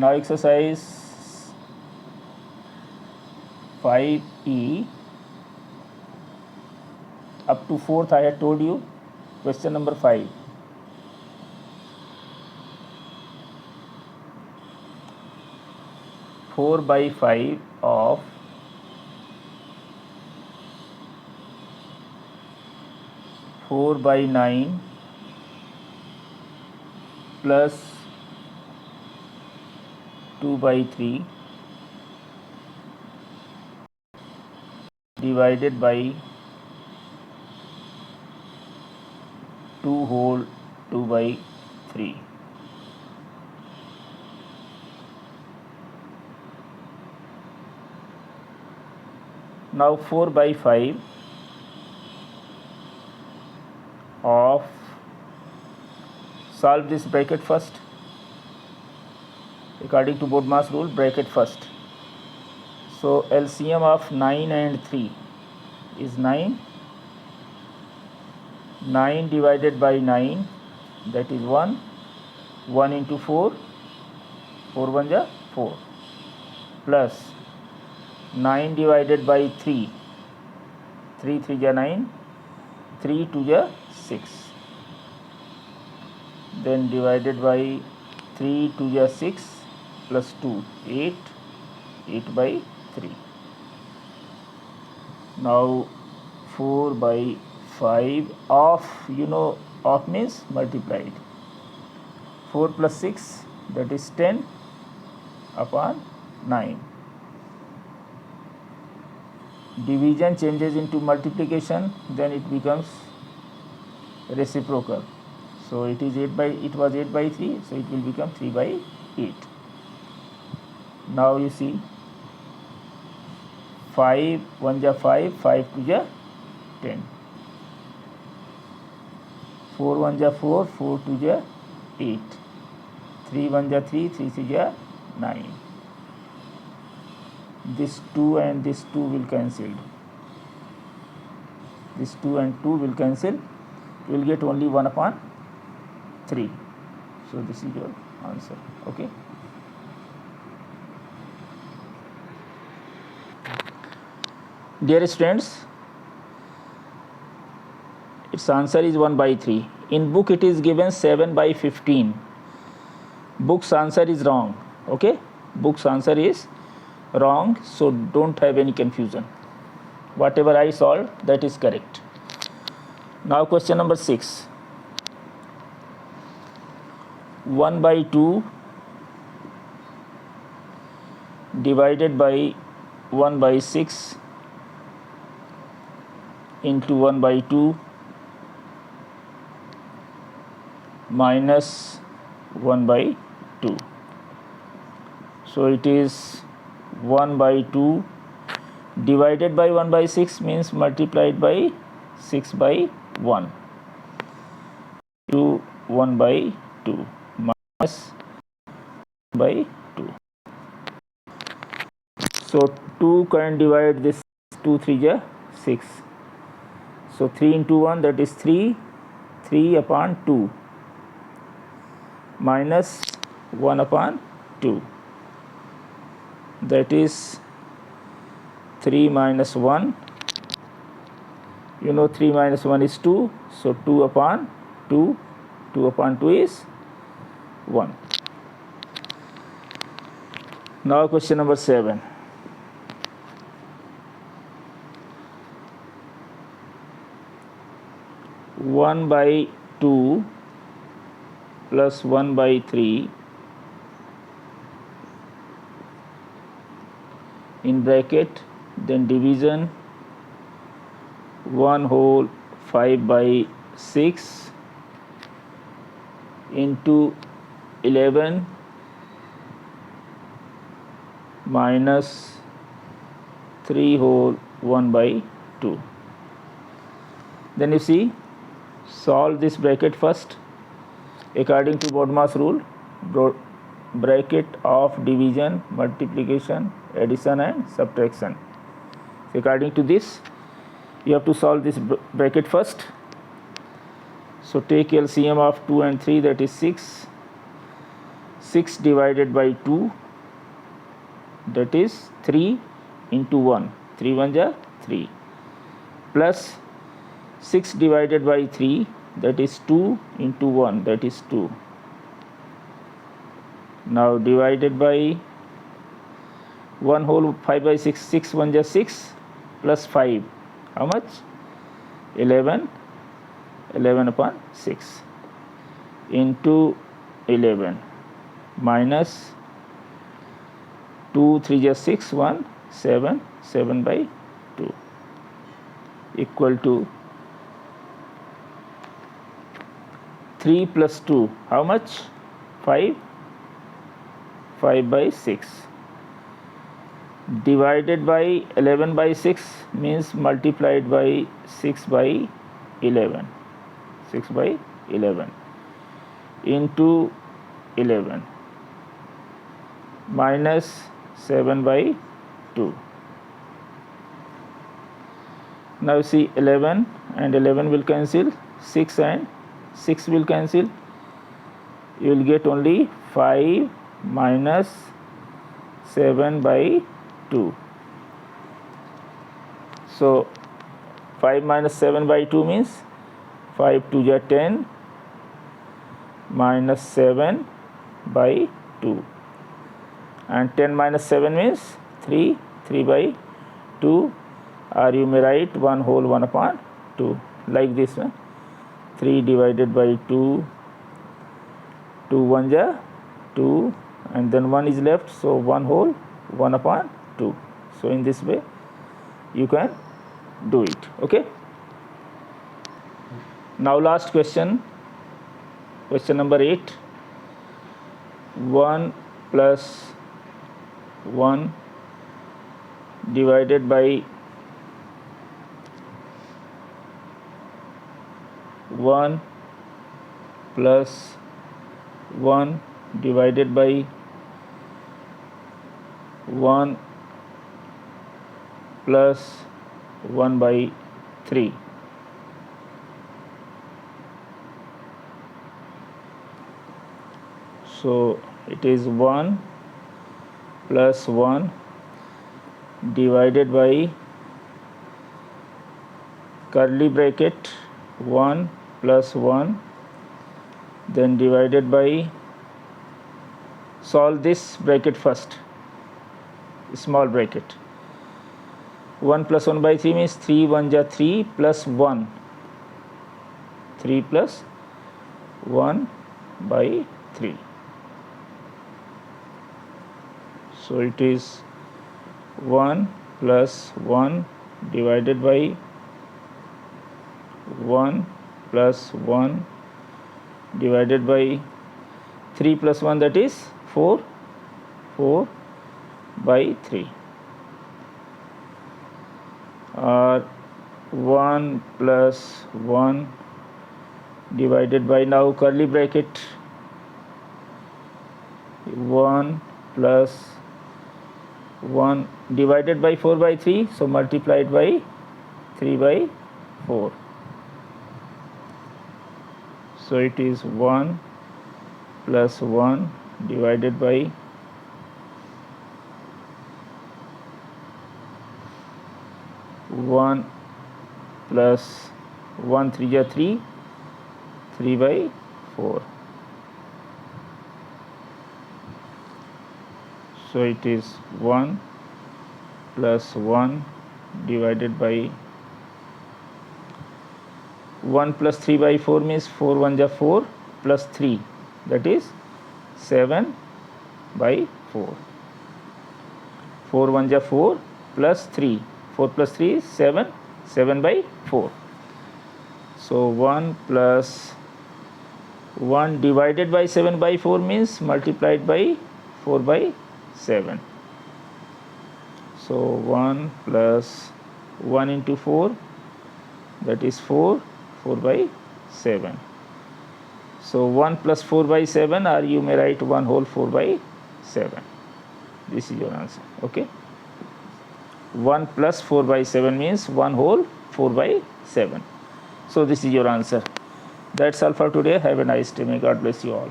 Now exercise 5E up to 4th I had told you. Question number 5. Four by 5 of 4 by 9 plus 2 by 3 divided by 2 whole 2 by 3. Now 4 by 5 of, solve this bracket first. According to BODMAS rule, bracket first. So LCM of 9 and 3 is 9. 9 divided by 9, that is 1. 1 into 4, 4 1 ja 4, plus 9 divided by 3, 3 3 ja 9, 3 2 ja 6, then divided by 3 2 ja 6 plus 2 8, 8 by 3. Now 4 by 5 of, of means multiplied. 4 plus 6, that is 10 upon 9. Division changes into multiplication, then it becomes reciprocal. So it was 8 by 3, so it will become 3 by 8. Now you see, 5 1 ja 5, 5 2 ja 10, 4 1 ja 4, 4 2 ja 8, 3 1 ja 3, 3 3 ja 9. This 2 and this 2 will cancel. This 2 and 2 will cancel. You will get only 1 upon 3. So this is your answer. Okay. Dear students, its answer is 1 by 3. In book it is given 7 by 15. Book's answer is wrong. Okay. Book's answer is wrong, so don't have any confusion. Whatever I solved, that is correct. Now question number 6. 1 by 2 divided by 1 by 6 into 1 by 2 minus 1 by 2. So it is 1 by 2 divided by 1 by 6 means multiplied by 6 by 1 to 1 by 2 minus 1 by 2. So 2 can divide this, 2 3 ja 6. So 3 into 1, that is 3, 3 upon 2 minus 1 upon 2, that is 3 minus 1. 3 minus 1 is 2, so 2 upon 2, 2 upon 2 is 1. Now question number 7. 1 by 2 plus 1 by 3 in bracket, then division 1 whole 5 by 6 into 11 minus 3 whole 1 by 2. Then you see, solve this bracket first. According to BODMAS rule, bracket of division, multiplication, addition and subtraction. So according to this, you have to solve this bracket first. So take LCM of 2 and 3, that is 6. 6 divided by 2, that is 3 into 1, 3 1 are 3, plus 6 divided by 3, that is 2 into 1, that is 2. Now divided by 1 whole 5 by 6, 6 1 are 6, plus 5, how much? 11, 11 upon 6 into 11 minus 2 3 is 6, 1 7, 7 by 2 equal to 3 plus 2, how much? 5, 5 by 6 divided by 11 by 6 means multiplied by 6 by 11, 6 by 11 into 11 minus 7 by 2. Now see, 11 and 11 will cancel, 6 and 6 will cancel, you will get only 5 minus 7 by 2. So 5 minus 7 by 2 means 5 2 is 10 minus 7 by 2, and 10 minus 7 means 3, 3 by 2, or you may write 1 whole 1 upon 2 like this one. 3 divided by 2, 2 1 is 2, and then 1 is left, so 1 whole 1 upon 2. So in this way you can do it. Okay, now last question, question number 8. 1 plus 1 divided by 1 plus 1 divided by 1 plus 1 by 3. So it is 1 plus 1 divided by curly bracket 1 plus 1, then divided by, solve this bracket first, small bracket. 1 plus 1 by 3 means 3 1 is 3 plus 1, 3 plus 1 by 3. So it is 1 plus 1 divided by 1 plus 1 divided by 3 plus 1, that is 4, 4 by 3, or 1 plus 1 divided by, now curly bracket, 1 plus 1 divided by 4 by 3, so multiplied by 3 by 4. So it is 1 plus 1 divided by 1 plus 1 3 is 3, 3 by 4. So it is 1 plus 1 divided by 1 plus 3 by 4 means 4 1 is 4 plus 3, that is 7 by 4. 4 1 is 4 plus 3, 4 plus 3 is 7, 7 by 4. So 1 plus 1 divided by 7 by 4 means multiplied by 4 by 7. So 1 plus 1 into 4, that is 4, 4 by 7. So 1 plus 4 by 7, or you may write 1 whole 4 by 7. This is your answer. Okay, 1 plus 4 by 7 means 1 whole 4 by 7. So this is your answer. That's all for today. Have a nice day. May God bless you all.